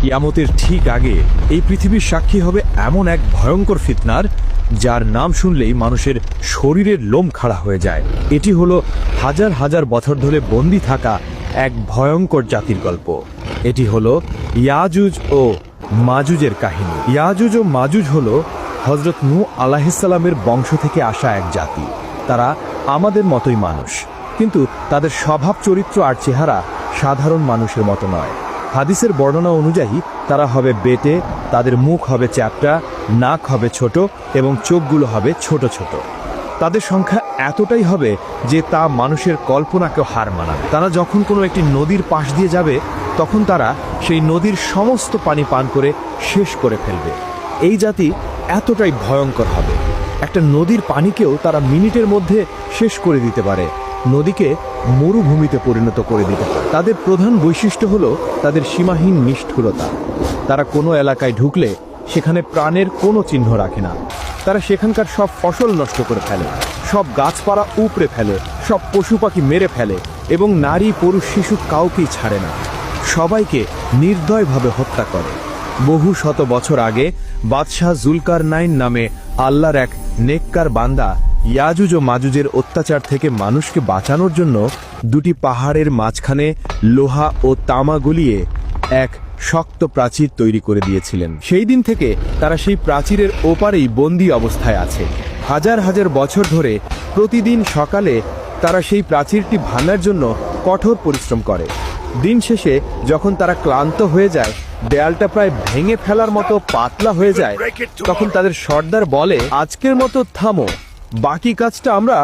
কিয়ামতের ঠিক আগে এই পৃথিবীর সাক্ষী হবে এমন এক ভয়ঙ্কর ফিতনার, যার নাম শুনলেই মানুষের শরীরের লোম খাড়া হয়ে যায়। এটি হলো হাজার হাজার বছর ধরে বন্দী থাকা এক ভয়ঙ্কর জাতির গল্প। এটি হলো ইয়াজুজ ও মাজুজের কাহিনী। ইয়াজুজ ও মাজুজ হলো হযরত নূহ আলাইহিসসালামের বংশ থেকে আসা এক জাতি। তারা আমাদের মতোই মানুষ, কিন্তু তাদের স্বভাব, চরিত্র আর চেহারা সাধারণ মানুষের মতো নয়। হাদিসের বর্ণনা অনুযায়ী তারা হবে বেটে, তাদের মুখ হবে চ্যাপ্টা, নাক হবে ছোট এবং চোখগুলো হবে ছোট ছোট। তাদের সংখ্যা এতটাই হবে যে তা মানুষের কল্পনাকেও হার মানাবে। তারা যখন কোনো একটি নদীর পাশ দিয়ে যাবে, তখন তারা সেই নদীর সমস্ত পানি পান করে শেষ করে ফেলবে। এই জাতি এতটাই ভয়ঙ্কর হবে, একটা নদীর পানিকেও তারা মিনিটের মধ্যে শেষ করে দিতে পারে, নদীকে মরুভূমিতে পরিণত করে দিতে পারে। তাদের প্রধান বৈশিষ্ট্য হলো তাদের সীমাহীন নিষ্ঠুরতা। তারা কোনো এলাকায় ঢুকলে সেখানে প্রাণের কোনো চিহ্ন রাখে না। তারা সেখানকার সব ফসল নষ্ট করে ফেলে, সব গাছপালা উপড়ে ফেলে, সব পশু পাখি মেরে ফেলে এবং নারী, পুরুষ, শিশু কাউকেই ছাড়ে না। সবাইকে নির্দয়ভাবে হত্যা করে। বহু শত বছর আগে বাদশাহ জুলকারনাইন নামে আল্লাহর এক নেককার বান্দা ইয়াজুজ ও মাজুজের অত্যাচার থেকে মানুষকে বাঁচানোর জন্য দুটি পাহাড়ের মাঝখানে লোহা ও তামা গলিয়ে এক শক্ত প্রাচীর তৈরি করে দিয়েছিলেন। সেই দিন থেকে তারা সেই প্রাচীরের ওপারেই বন্দী অবস্থায় আছে। হাজার হাজার বছর ধরে প্রতিদিন সকালে তারা সেই প্রাচীরটি ভাঙার জন্য কঠোর পরিশ্রম করে। দিন শেষে যখন তারা ক্লান্ত হয়ে যায়, দেয়ালটা প্রায় ভেঙে ফেলার মতো পাতলা হয়ে যায়, তখন তাদের সর্দার বলে, আজকের মতো থামো, বাকি কাজটা আমরা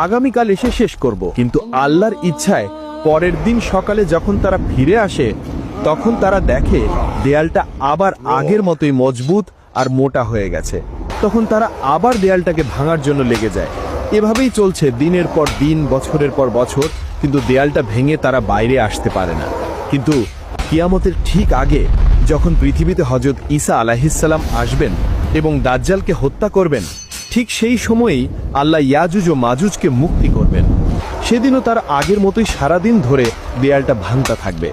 আগামীকাল এসে শেষ করব। কিন্তু আল্লাহর ইচ্ছায় পরের দিন সকালে যখন তারা ফিরে আসে, তখন তারা দেখে দেয়ালটা আবার আগের মতোই মজবুত আর মোটা হয়ে গেছে। তখন তারা আবার দেয়ালটাকে ভাঙার জন্য লেগে যায়। এভাবেই চলছে দিনের পর দিন, বছরের পর বছর, কিন্তু দেয়ালটা ভেঙে তারা বাইরে আসতে পারে না। কিন্তু কিয়ামতের ঠিক আগে যখন পৃথিবীতে হযরত ঈসা আলাইহিসসালাম আসবেন এবং দাজ্জালকে হত্যা করবেন, ঠিক সেই সময়েই আল্লাহ ইয়াজুজ ও মাজুজকে মুক্তি করবেন। সেদিনও তার আগের মতোই সারাদিন ধরে দেয়ালটা ভাঙতে থাকবে।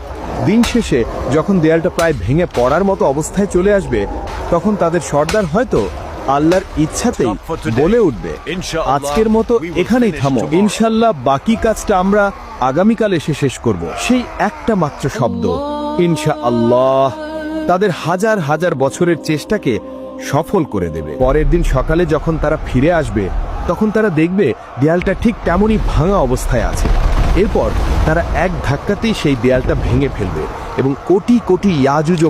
দিন শেষে যখন দেয়ালটা প্রায় ভেঙে পড়ার মতো অবস্থায় চলে আসবে, তখন তাদের সর্দার হয়তো আল্লাহর ইচ্ছাতেই বলে উঠবে, আজকের মতো এখানেই থামো, ইনশাল্লাহ বাকি কাজটা আমরা আগামীকাল এসে শেষ করব। সেই একটা মাত্র শব্দ ইনশাআল্লাহ তাদের হাজার হাজার বছরের চেষ্টাকে সফল করে দেবে। পরের দিন সকালে যখন তারা ফিরে আসবে, তখন তারা দেখবে দেয়ালটা ঠিক তেমনই ভাঙা অবস্থায় আছে। এরপর তারা এক ধাক্কাতেই সেই দেয়ালটা ভেঙে ফেলবে এবং কোটি কোটি ইয়াজুজ ও